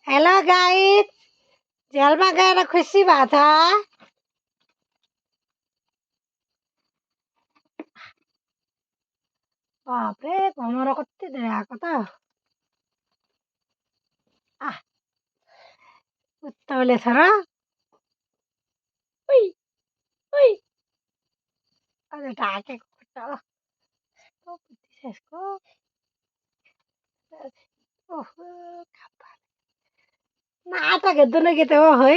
Hello guys, जेलमा गएर खुसी भएको छ। बाफ्रे भमरा कति धेरै आएको त। उत्ताउले छ र। उइ उइ अझ ढाकेको खुट्टा हो। कस्तो बुद्धि छ यसको। ओहो खप्पा नाटक हेर्दैन कि त हो है।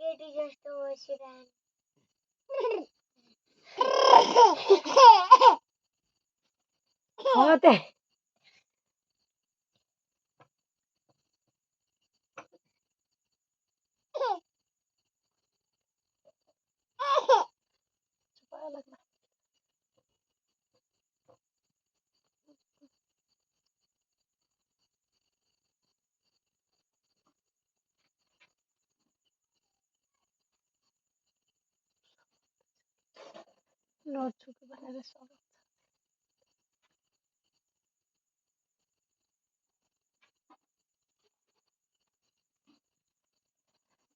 केटी जस्तो बसिरहनु हो त। नछुके भनेर सब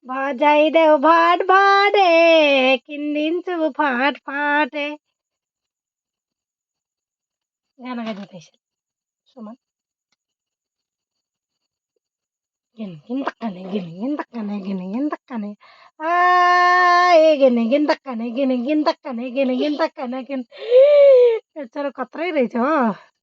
बजाइदेऊ भट भटे किनिदिन्छु फट फटे। गाना गाइदिँदैछ सुमन। गिन तक्कने गिन तक्कने गिन तक्कने आए गिन तक्कने गिन तक्कने गिन तक्कने गिन। बेचारा कत्रै रहेछ हो।